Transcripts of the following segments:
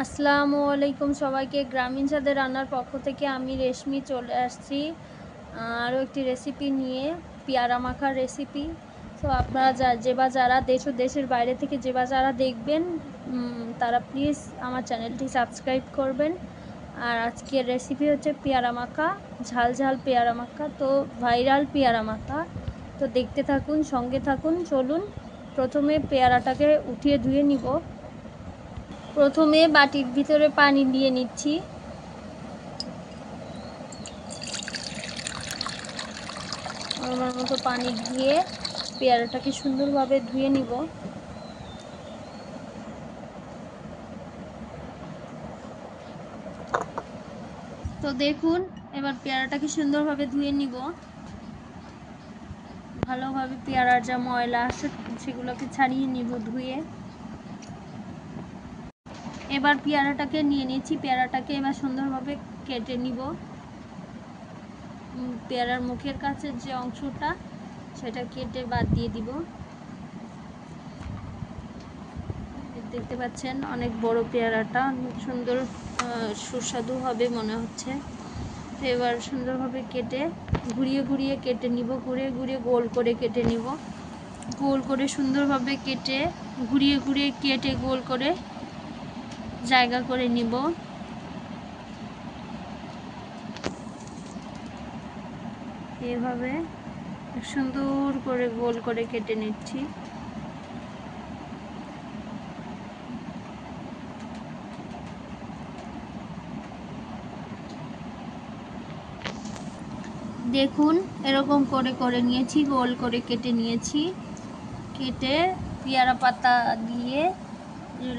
আসসালামু আলাইকুম সবাইকে। গ্রামীণ স্বাদের রান্নার পক্ষ থেকে আমি রেশমি চলে আসছি আরও একটি রেসিপি নিয়ে, পেয়ারা মাখার রেসিপি। তো আপনারা যারা দেশ ও দেশের বাইরে থেকে যারা দেখবেন তারা প্লিজ আমার চ্যানেলটি সাবস্ক্রাইব করবেন। আর আজকের রেসিপি হচ্ছে পেয়ারা মাখা, ঝাল ঝাল পেয়ারা মাখা, তো ভাইরাল পেয়ারা মাখা। তো দেখতে থাকুন, সঙ্গে থাকুন। চলুন প্রথমে পেয়ারাটাকে উঠিয়ে ধুয়ে নিব। প্রথমে বাটির ভিতরে পানি দিয়ে নিচ্ছি। আমার মতো পানি দিয়ে পেয়ারাটাকে সুন্দরভাবে ধুয়ে নিব। তো দেখুন, এবার পেয়ারাটাকে সুন্দরভাবে ধুয়ে নিব। ভালোভাবে পেয়ারার যা ময়লা আছে সেগুলোকে ছাড়িয়ে নিব ধুয়ে। এবার পেয়ারাটাকে নিয়ে নিয়েছি, পেয়ারাটাকে এবার সুন্দরভাবে কেটে নিব। পেয়ারার মুখের কাছে যে অংশটা সেটা কেটে বাদ দিয়ে দিব। দেখতে পাচ্ছেন অনেক বড় পেয়ারাটা, অনেক সুন্দর সুস্বাদু হবে মনে হচ্ছে। তো এবার সুন্দরভাবে কেটে ঘুরিয়ে কেটে নিব, ঘুরিয়ে গোল করে কেটে নিব। গোল করে সুন্দরভাবে কেটে ঘুরিয়ে কেটে গোল করে জায়গা করে নিব। এভাবে সুন্দর করে গোল করে কেটে নিচ্ছি। দেখুন এরকম করে নিয়েছি, গোল করে কেটে নিয়েছি। কেটে পেয়ারা পাতা দিয়ে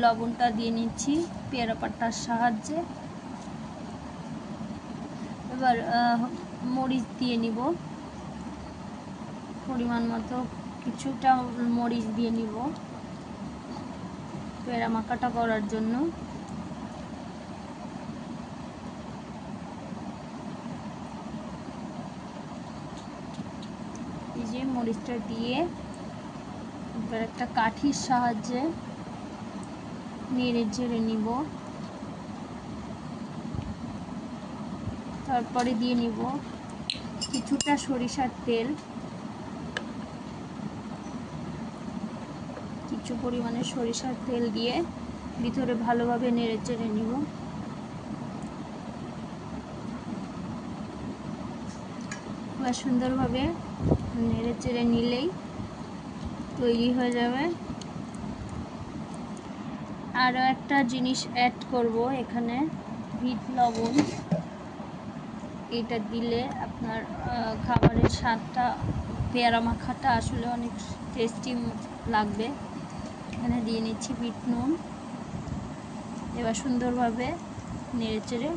লবণটা দিয়ে নিচ্ছি পেয়ারা পাতার সাহায্যে। এবার মরিচ দিয়ে নিব, পরিমাণ মতো কিছুটা মরিচ দিয়ে নিব পেয়ারা মাখাটা করার জন্য। এই যে মরিচটা দিয়ে এবার একটা কাঠির সাহায্যে নেড়ে চেড়ে নিব। তারপরে দিয়ে নিব কিছুটা সরিষার তেল, কিছু পরিমাণে সরিষার তেল দিয়ে ভিতরে ভালোভাবে নেড়ে চেড়ে নিব। এবার সুন্দরভাবে নেড়ে চেড়ে নিলেই তৈরি হয়ে যাবে। আরও একটা জিনিস অ্যাড করব এখানে, বিট লবণ। এটা দিলে আপনার খাবারের স্বাদটা, পেয়ারা মাখাটা আসলে অনেক টেস্টি লাগবে। এখানে দিয়ে নিচ্ছি বিট নুন। এবার সুন্দরভাবে নেড়েচেড়ে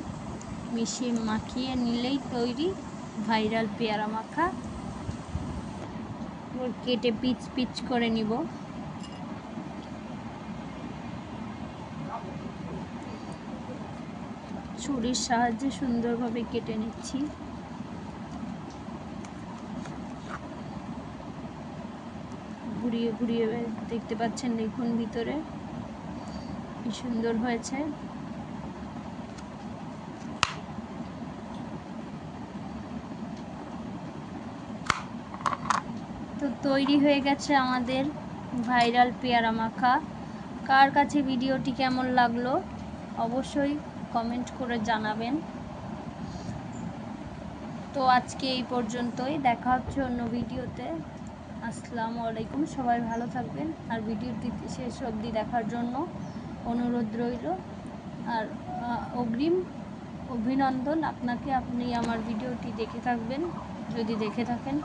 মিশিয়ে মাখিয়ে নিলেই তৈরি ভাইরাল পেয়ারা মাখা। কেটে পিচ পিচ করে নিব। ছুরির সাহায্যে সুন্দরভাবে কেটে নিচ্ছি। ঘুরিয়ে দেখতে পাচ্ছেন, দেখুন ভিতরে কি সুন্দর হয়েছে। তো তৈরি হয়ে গেছে আমাদের ভাইরাল পেয়ারা মাখা। কার কাছে ভিডিওটি কেমন লাগলো অবশ্যই কমেন্ট করে জানাবেন। তো আজকে এই পর্যন্তই, দেখা হচ্ছে অন্য ভিডিওতে। আসসালামু আলাইকুম, সবাই ভালো থাকবেন। আর ভিডিওটি শেষ অবধি দেখার জন্য অনুরোধ রইল। আর অগ্রিম অভিনন্দন আপনাকে, আপনি আমার ভিডিওটি দেখে থাকবেন যদি দেখে থাকেন।